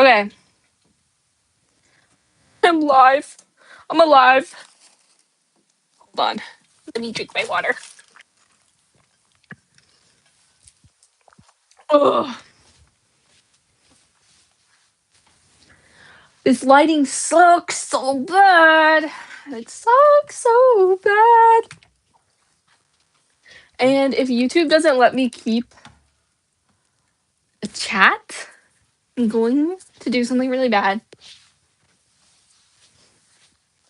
Okay. I'm live. I'm alive. Hold on. Let me drink my water. Ugh. This lighting sucks so bad. It sucks so bad. And if YouTube doesn't let me keep a chat, I'm going to do something really bad.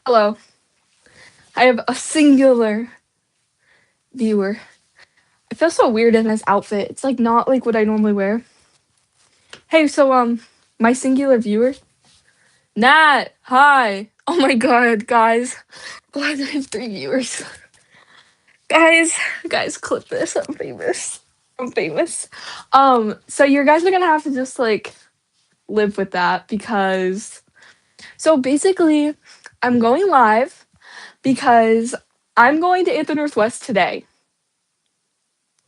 Hello. I have a singular viewer. I feel so weird in this outfit. It's like not like what I normally wear. Hey, so my singular viewer, Nat, hi. Oh my god, guys. Glad I have 3 viewers. Guys, clip this. I'm famous. I'm famous. So you guys are gonna have to just like live with that because so basically I'm going live because I'm going to Anthem Northwest today.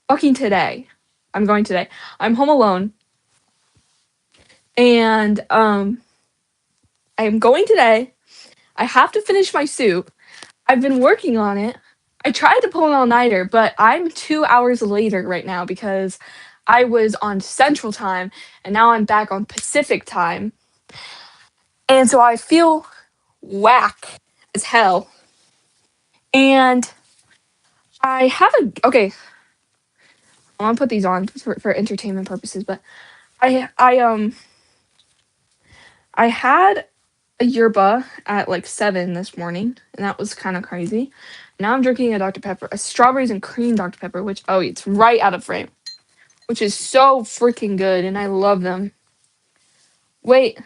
Fucking today. I'm going today. I'm home alone. And I'm going today. I have to finish my suit. I've been working on it. I tried to pull an all-nighter, but I'm 2 hours later right now because I was on Central Time and now I'm back on Pacific Time. And so I feel whack as hell. And I have okay, I'm gonna put these on for entertainment purposes, but I had a yerba at like 7 this morning, and that was kind of crazy. Now I'm drinking a Dr. Pepper, a strawberries and cream Dr. Pepper, which, oh, it's right out of frame, which is so freaking good, and I love them. Wait.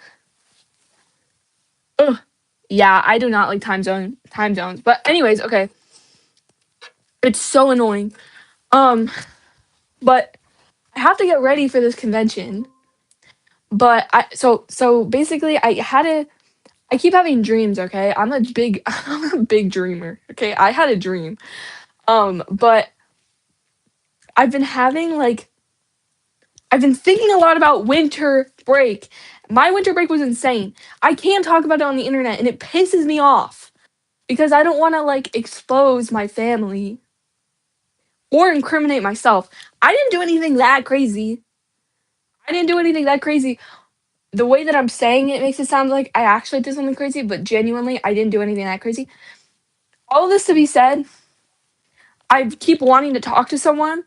Ugh. Yeah, I do not like time zones. But anyways, okay. It's so annoying. But I have to get ready for this convention. But so basically I keep having dreams, okay? I'm a big dreamer. Okay? I had a dream. But I've been having like I've been thinking a lot about winter break. My winter break was insane. I can't talk about it on the internet and it pisses me off because I don't want to like expose my family or incriminate myself. I didn't do anything that crazy. I didn't do anything that crazy. The way that I'm saying it makes it sound like I actually did something crazy, but genuinely, I didn't do anything that crazy. All of this to be said, I keep wanting to talk to someone,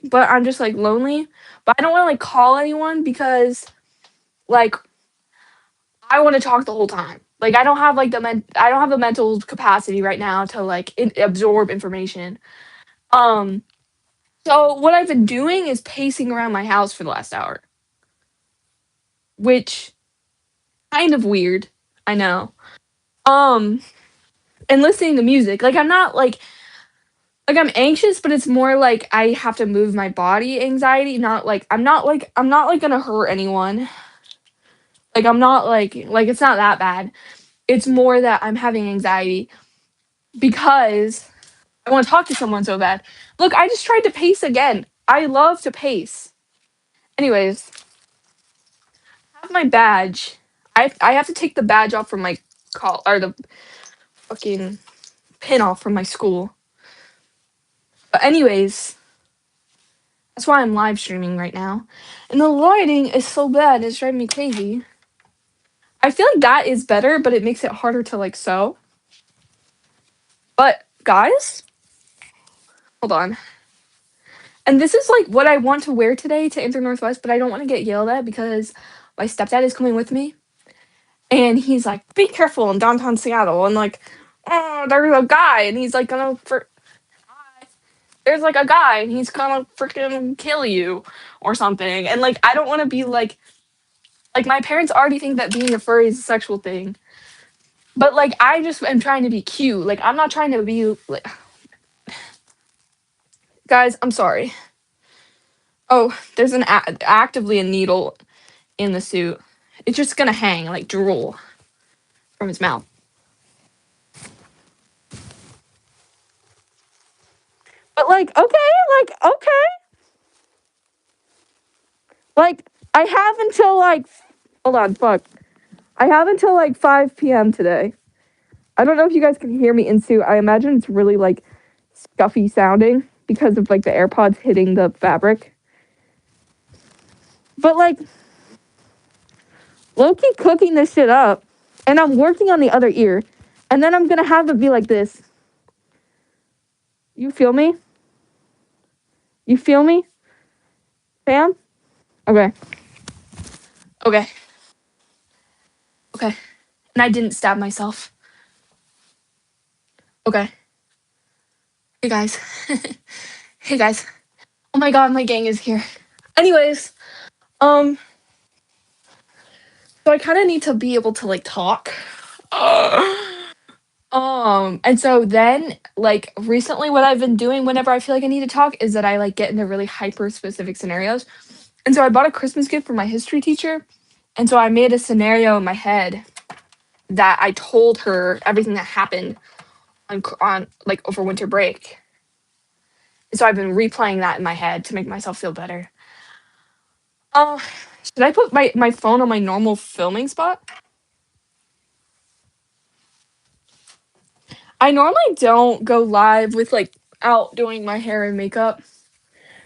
but I'm just like lonely. But I don't want to like call anyone because like I want to talk the whole time. Like I don't have like I don't have the mental capacity right now to like absorb information. Um so what I've been doing is pacing around my house for the last hour, which kind of weird. I know. Um and listening to music. Like I'm not like I'm anxious, but it's more like I have to move my body anxiety, not like I'm not like gonna hurt anyone. Like I'm not like it's not that bad. It's more that I'm having anxiety because I want to talk to someone so bad. Look, I just tried to pace again. I love to pace. Anyways, I have my badge. I have to take the badge off from my call or the fucking pin off from my school. But anyways, that's why I'm live streaming right now. And the lighting is so bad, it's driving me crazy. I feel like that is better, but it makes it harder to like sew. But guys, hold on. And this is like what I want to wear today to Enter Northwest, but I don't want to get yelled at because my stepdad is coming with me. And he's like, be careful in downtown Seattle. And like, oh, there's a guy and he's like gonna there's like a guy and he's gonna freaking kill you or something. And like I don't wanna be like my parents already think that being a furry is a sexual thing. But like I just am trying to be cute. Like I'm not trying to be like guys, I'm sorry. Oh, there's actively a needle in the suit. It's just gonna hang like drool from his mouth. But okay. Like I have until like Hold on, fuck. I have until like 5 p.m. today. I don't know if you guys can hear me into. I imagine it's really like scuffy sounding because of like the AirPods hitting the fabric. But like low key cooking this shit up. And I'm working on the other ear. And then I'm gonna have it be like this. You feel me? You feel me? Fam? Okay. Okay. Okay. And I didn't stab myself. Okay. Hey guys. Hey guys. Oh my god, my gang is here. Anyways, um, so I kind of need to be able to like talk. And so then like recently what I've been doing whenever I feel like I need to talk is that I like get into really hyper specific scenarios. And so I bought a Christmas gift for my history teacher. And so I made a scenario in my head that I told her everything that happened on like over winter break. And so I've been replaying that in my head to make myself feel better. Should I put my phone on my normal filming spot? I normally don't go live with like out doing my hair and makeup.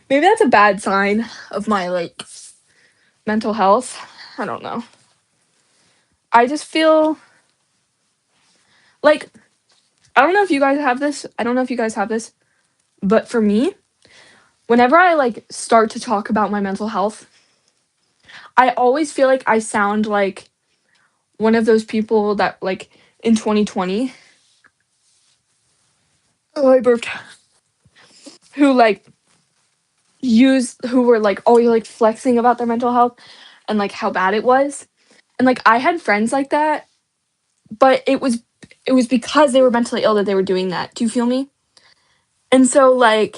Maybe that's a bad sign of my like mental health. I don't know. I just feel like I don't know if you guys have this. I don't know if you guys have this, but for me, whenever I like start to talk about my mental health, I always feel like I sound like one of those people that like in 2020. Oh, I burped. Who like who were like always like flexing about their mental health and like how bad it was. And like I had friends like that, but it was because they were mentally ill that they were doing that. Do you feel me? And so like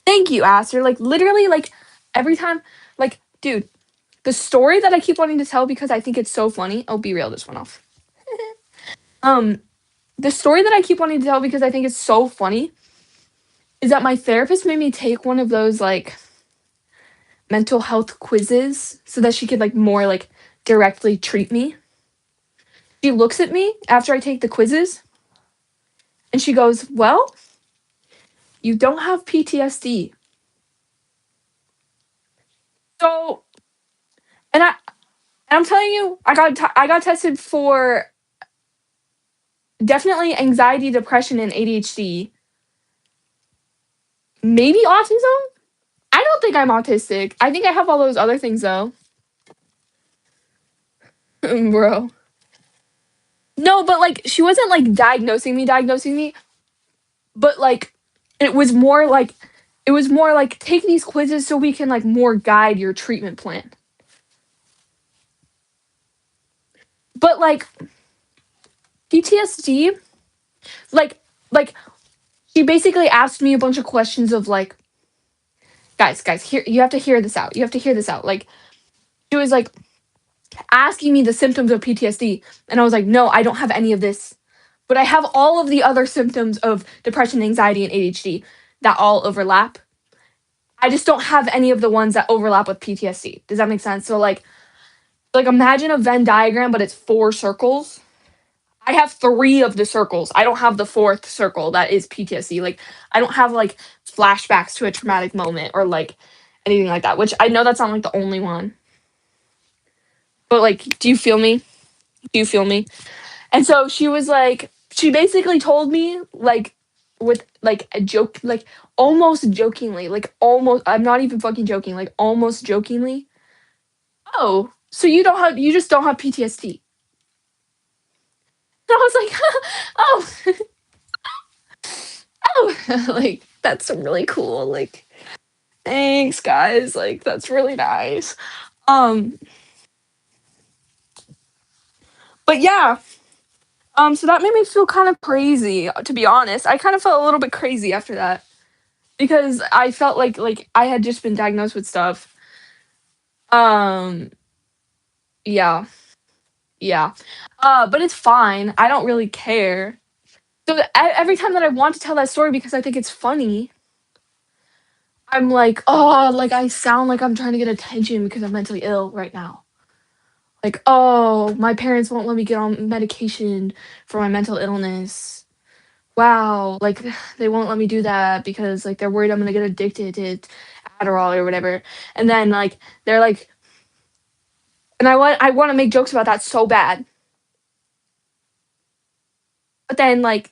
thank you, Aster. Like literally like every time like dude, the story that I keep wanting to tell because I think it's so funny. Oh, be real, this went off. um the story that I keep wanting to tell because I think it's so funny is that my therapist made me take one of those like mental health quizzes so that she could like more like directly treat me. She looks at me after I take the quizzes and she goes, "Well, you don't have PTSD." So, and I'm telling you, I got tested for definitely anxiety, depression and ADHD. Maybe autism? I don't think I'm autistic. I think I have all those other things though. Bro. No, but like she wasn't like diagnosing me, but like it was more like take these quizzes so we can like more guide your treatment plan. But like PTSD, like she basically asked me a bunch of questions of like guys, here you have to hear this out. You have to hear this out. Like she was like asking me the symptoms of PTSD and I was like, "No, I don't have any of this." But I have all of the other symptoms of depression, anxiety and ADHD that all overlap. I just don't have any of the ones that overlap with PTSD. Does that make sense? So like imagine a Venn diagram but it's four circles. I have three of the circles. I don't have the fourth circle that is PTSD. Like I don't have like flashbacks to a traumatic moment or like anything like that, which I know that's not like the only one. But like, do you feel me? Do you feel me? And so she was like, she basically told me like with like a joke, like almost jokingly, like almost, I'm not even fucking joking, like almost jokingly. Oh, so you just don't have PTSD. And I was like, oh, oh, like that's really cool. Like, thanks, guys. Like, that's really nice. Um, but yeah. So that made me feel kind of crazy, to be honest. I kind of felt a little bit crazy after that because I felt like I had just been diagnosed with stuff. Um, yeah, yeah. But it's fine. I don't really care. So every time that I want to tell that story because I think it's funny, I'm like, oh, like I sound like I'm trying to get attention because I'm mentally ill right now. Like, "Oh, my parents won't let me get on medication for my mental illness. Wow, like, they won't let me do that because, like, they're worried I'm gonna get addicted to Adderall or whatever." And then, like, they're like and I wanna make jokes about that so bad, but then, like,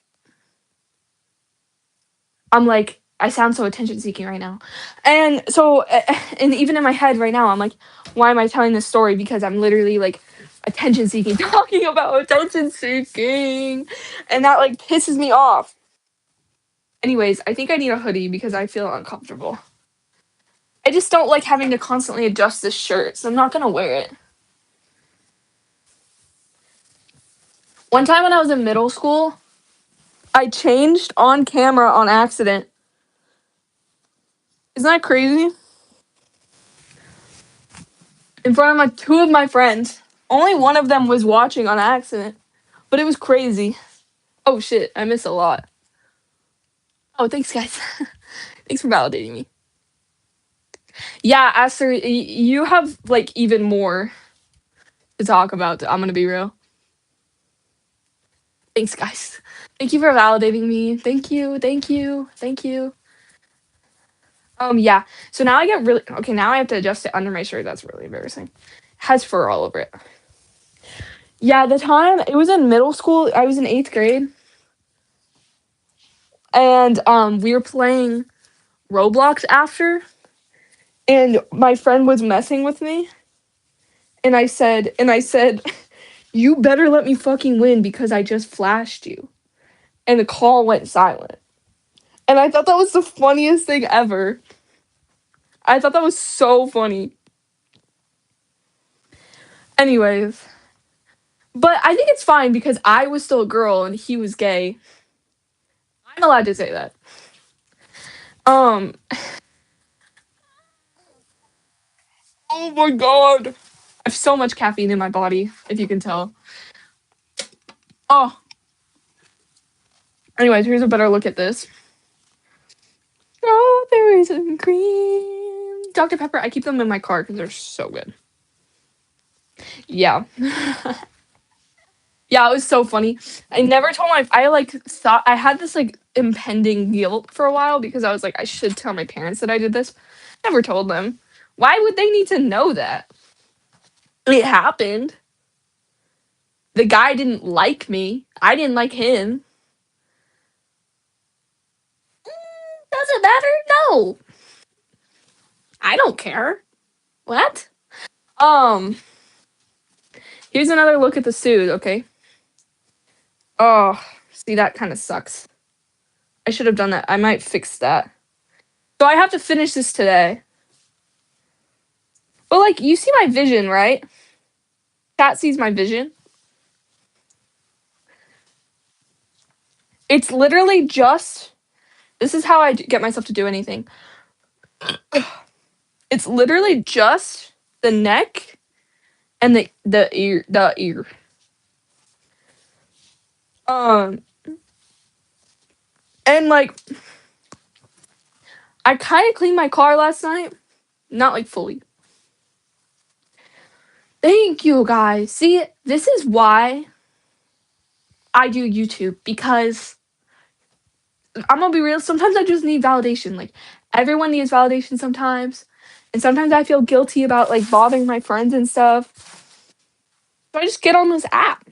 I'm like, I sound so attention seeking right now. And so, and even in my head right now, I'm like, why am I telling this story? Because I'm literally like attention seeking, talking about attention seeking. And that like pisses me off. Anyways, I think I need a hoodie because I feel uncomfortable. I just don't like having to constantly adjust this shirt, so I'm not gonna wear it. One time when I was in middle school, I changed on camera on accident. Isn't that crazy? In front of like two of my friends. Only one of them was watching on accident, but it was crazy. Oh shit, I miss a lot. Oh, thanks guys. Thanks for validating me. Yeah, Aster, you have like even more to talk about. I'm gonna be real. Thanks, guys. Thank you for validating me. Thank you, thank you, thank you. Yeah. So now I get really okay. Now I have to adjust it under my shirt. That's really embarrassing. It has fur all over it. Yeah, the time it was in middle school. I was in 8th grade, and we were playing Roblox after, and my friend was messing with me, and I said, you better let me fucking win because I just flashed you. And the call went silent. And I thought that was the funniest thing ever. I thought that was so funny. Anyways, but I think it's fine because I was still a girl and he was gay. I'm allowed to say that. Um, oh my god. I have so much caffeine in my body, if you can tell. Oh, anyways, here's a better look at this. Strawberries and cream. Dr. Pepper, I keep them in my car because they're so good. Yeah. Yeah, it was so funny. I never told I like thought I had this like impending guilt for a while because I was like, I should tell my parents that I did this. Never told them. Why would they need to know that? It happened. The guy didn't like me. I didn't like him. Does it matter? No. I don't care. What? Um, here's another look at the suit, okay? Oh, see that kind of sucks. I should have done that. I might fix that. So I have to finish this today. But like you see my vision, right? Cat sees my vision. It's literally just this is how I get myself to do anything. It's literally just the neck and the ear. Um and like I kind of cleaned my car last night, not like fully. Thank you guys. See, this is why I do YouTube because I'm gonna be real. Sometimes I just need validation. Like everyone needs validation sometimes, and sometimes I feel guilty about like bothering my friends and stuff. So I just get on this app.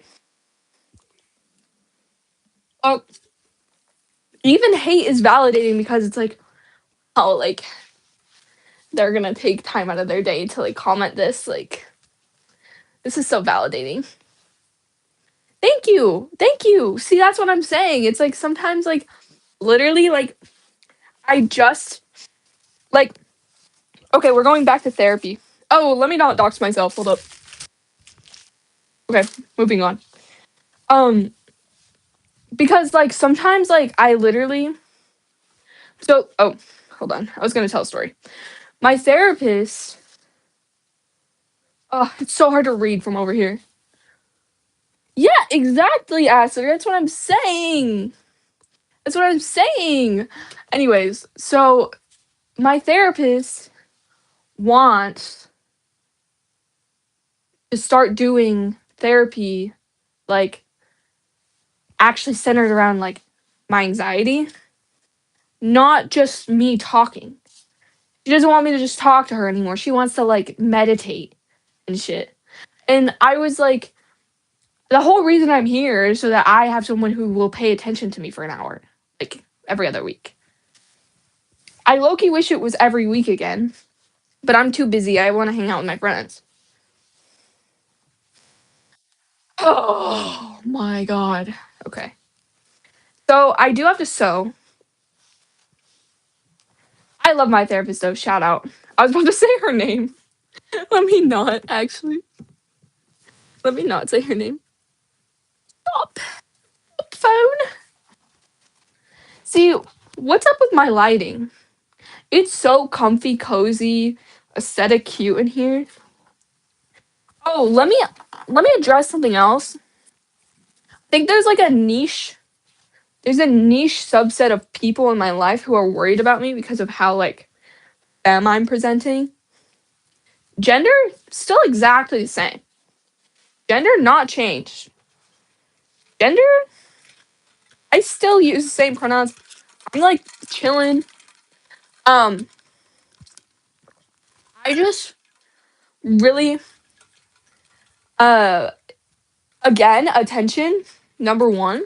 Oh, even hate is validating because it's like, oh, like they're gonna take time out of their day to like comment this. Like this is so validating. Thank you, thank you. See, that's what I'm saying. It's like sometimes like literally like I just like okay. We're going back to therapy. Oh, let me not dox myself. Hold up. Okay, moving on. Um, because like sometimes like I literally oh hold on, I was gonna tell a story. My therapist, oh it's so hard to read from over here. Yeah, exactly, Aster. That's what I'm saying. That's what I'm saying. Anyways, so my therapist wants to start doing therapy, like actually centered around like my anxiety, not just me talking. She doesn't want me to just talk to her anymore. She wants to like meditate and shit. And I was like, the whole reason I'm here is so that I have someone who will pay attention to me for an hour, like every other week. I low-key wish it was every week again, but I'm too busy. I want to hang out with my friends. Oh my god. Okay. So I do have to sew. I love my therapist though. Shout out. I was about to say her name. Let me not, actually. Let me not say her name. Stop. Phone. See, what's up with my lighting? It's so comfy, cozy, aesthetic, cute in here. Oh, let me address something else. I think there's like a niche. There's a niche subset of people in my life who are worried about me because of how like am I'm presenting. Gender still exactly the same. Gender not changed. Gender, I still use the same pronouns. I'm like chilling. Um, I just really uh again, attention number 1.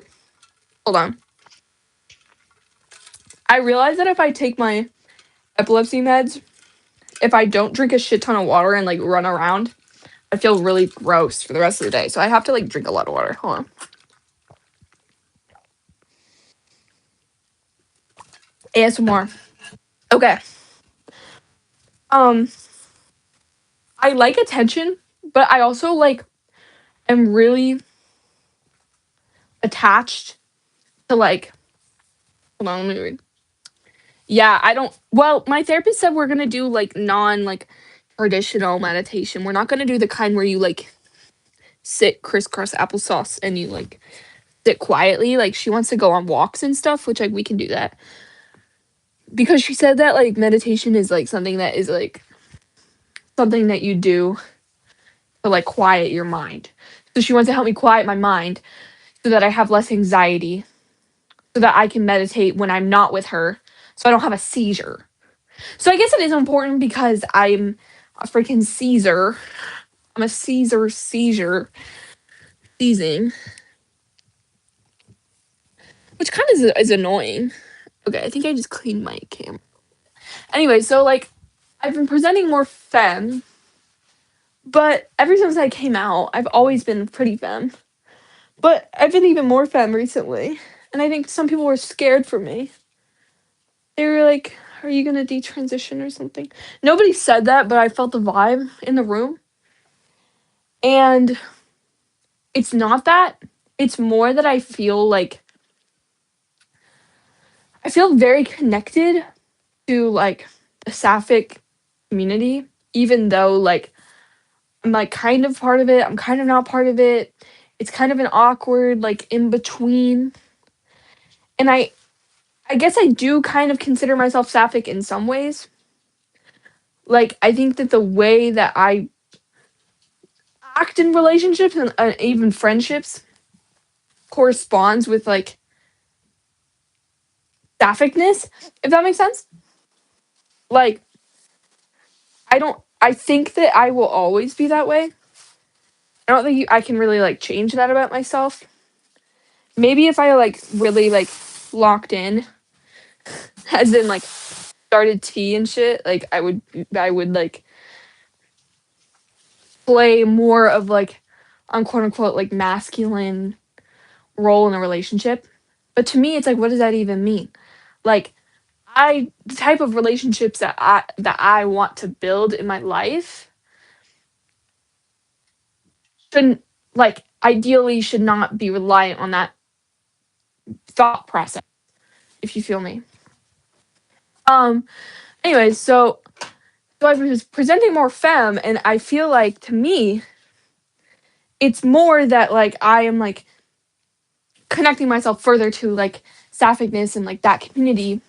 Hold on. I realize that if I take my epilepsy meds, if I don't drink a shit ton of water and like run around, I feel really gross for the rest of the day. So I have to like drink a lot of water. Hold on. ASMR. Okay. Um, I like attention, but I also like am really attached to like hold on, let me read. Yeah, I don't well, my therapist said we're gonna do like non like traditional meditation. We're not gonna do the kind where you like sit crisscross applesauce and you like sit quietly. Like she wants to go on walks and stuff, which like we can do that. Because she said that like meditation is like something that is like something that you do to like quiet your mind. So she wants to help me quiet my mind so that I have less anxiety, so that I can meditate when I'm not with her, so I don't have a seizure. So I guess it is important because I'm a freaking Caesar. I'm a Caesar seizure seizing, which kind of is annoying. Okay, I think I just cleaned my camera. Anyway, so like I've been presenting more femme, but ever since I came out, I've always been pretty femme. But I've been even more femme recently, and I think some people were scared for me. They were like, "Are you gonna detransition or something?" Nobody said that, but I felt the vibe in the room, and it's not that. It's more that I feel very connected to like the sapphic community, even though like I'm like kind of part of it, I'm kind of not part of it. It's kind of an awkward like in between. And I guess I do kind of consider myself sapphic in some ways. Like I think that the way that I act in relationships and even friendships corresponds with like sapphic-ness, if that makes sense. Like I think that I will always be that way. I don't think I can really like change that about myself. Maybe if I like really like locked in, as in like started tea and shit, like I would like play more of like quote unquote like masculine role in a relationship. But to me, it's like, what does that even mean? Like the type of relationships that I want to build in my life shouldn't like ideally should not be reliant on that thought process, if you feel me. Um anyways, so I was presenting more femme, and I feel like to me it's more that like I am like connecting myself further to like sapphicness and like that community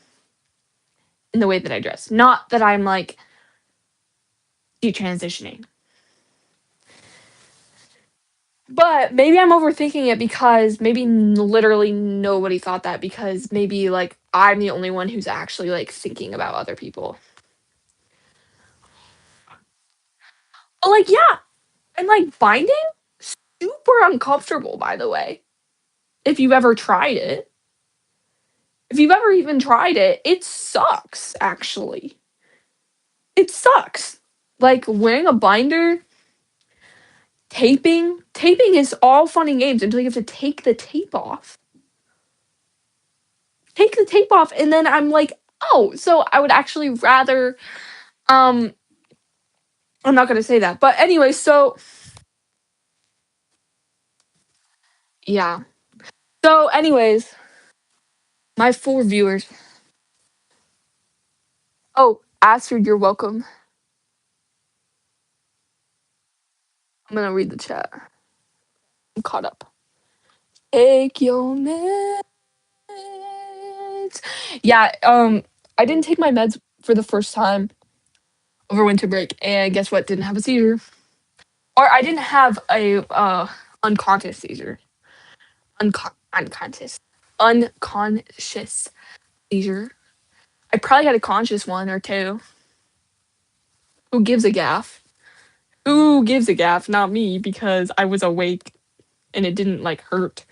in the way that I dress. Not that I'm like detransitioning. But maybe I'm overthinking it because maybe literally nobody thought that because maybe like I'm the only one who's actually like thinking about other people. But like yeah, and like binding super uncomfortable by the way. If you've ever tried it. If you've ever even tried it, it sucks actually. It sucks. Like wearing a binder, taping is all fun and games until you have to take the tape off. Take the tape off and then I'm like, "Oh, so I would actually rather um I'm not going to say that. But anyway, so yeah. So anyways, my 4 viewers. Oh, Astrid, you're welcome. I'm going to read the chat. I'm caught up. Take your meds. Yeah, I didn't take my meds for the first time over winter break and guess what? Didn't have a seizure. Or I didn't have a unconscious seizure. Unconscious. Unconscious seizure. I probably had a conscious one or two. Who gives a gaff? Who gives a gaff? Not me, because I was awake and it didn't like hurt.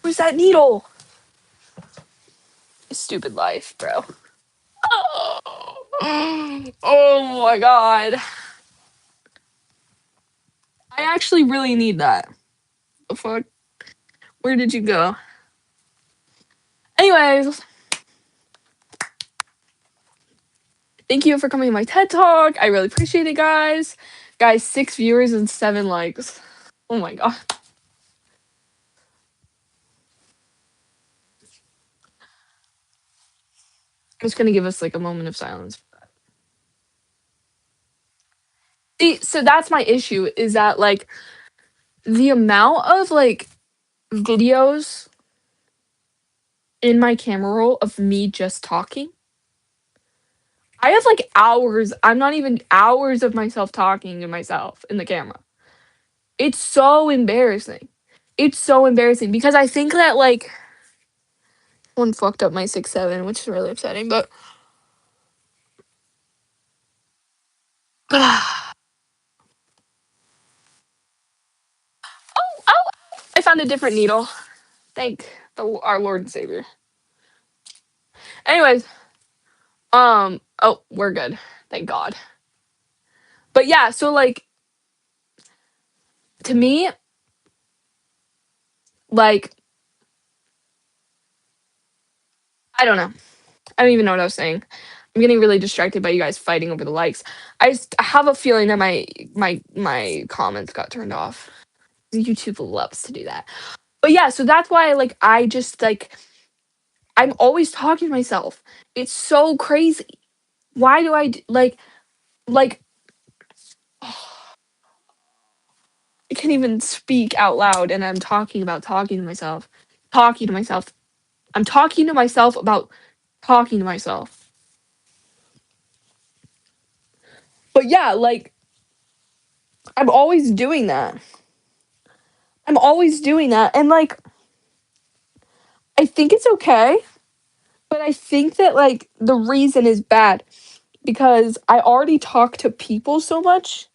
Where's that needle? Stupid life, bro. Oh my god. I actually really need that. The fuck? Where did you go? Anyways, thank you for coming to my TED Talk. I really appreciate it, guys. Guys, 6 viewers and 7 likes. Oh my god. I'm just gonna give us like a moment of silence. See, so that's my issue is that like the amount of like videos in my camera roll of me just talking. I have like hours, I'm not even hours of myself talking to myself in the camera. It's so embarrassing. It's so embarrassing because I think that like one fucked up my 6'7", which is really upsetting, but oh, oh, I found a different needle. Thank our Lord and Savior. Anyways, oh, we're good. Thank God. But yeah, so like to me, like I don't know. I don't even know what I was saying. I'm getting really distracted by you guys fighting over the likes. I have a feeling that my comments got turned off. YouTube loves to do that. But yeah, so that's why like I just like I'm always talking to myself. It's so crazy. Why do like I can't even speak out loud and I'm talking about talking to myself. Talking to myself. I'm talking to myself about talking to myself. But yeah, like I'm always doing that. I'm always doing that. And like I think it's okay, but I think that like the reason is bad because I already talk to people so much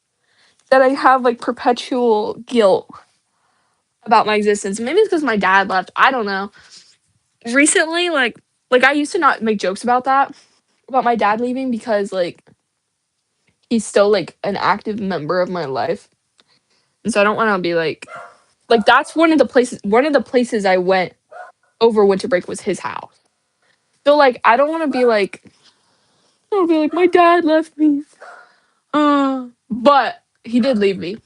that I have like perpetual guilt about my existence. Maybe it's because my dad left. I don't know. Recently, like I used to not make jokes about my dad leaving because like he's still like an active member of my life. And so I don't want to be like that's one of the places I went over winter break was his house. So like I don't want to be like I'll be like my dad left me. But he did leave me.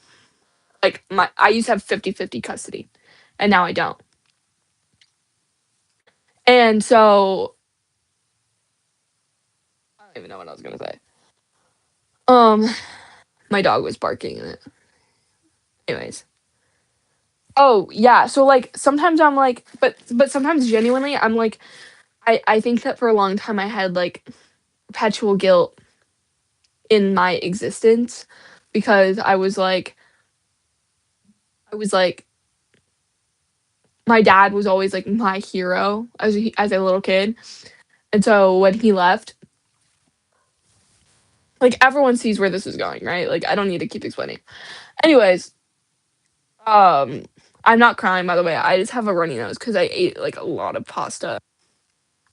Like I used to have 50-50 custody and now I don't. And so I don't even know what I was going to say. Um my dog was barking in it. Anyways. Oh, yeah. So like sometimes I'm like but sometimes genuinely I'm like I think that for a long time I had like perpetual guilt in my existence because I was like I was like, my dad was always like my hero as a little kid. And so when he left, like everyone sees where this is going, right? Like I don't need to keep explaining. Anyways, um I'm not crying by the way. I just have a runny nose cuz I ate like a lot of pasta.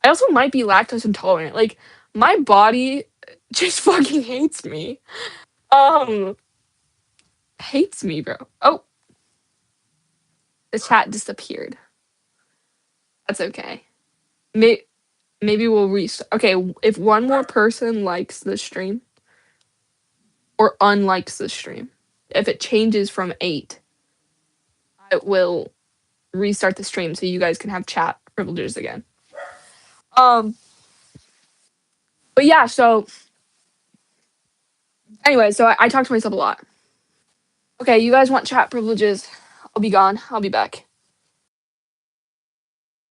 I also might be lactose intolerant. Like my body just fucking hates me. Um hates me, bro. Oh, the chat disappeared. That's okay. May- Maybe we'll restart. Okay, if one more person likes the stream or unlikes the stream, if it changes from 8, I will restart the stream so you guys can have chat privileges again. Um, but yeah, so anyway, so I talk to myself a lot. Okay, you guys want chat privileges? I'll be gone. I'll be back.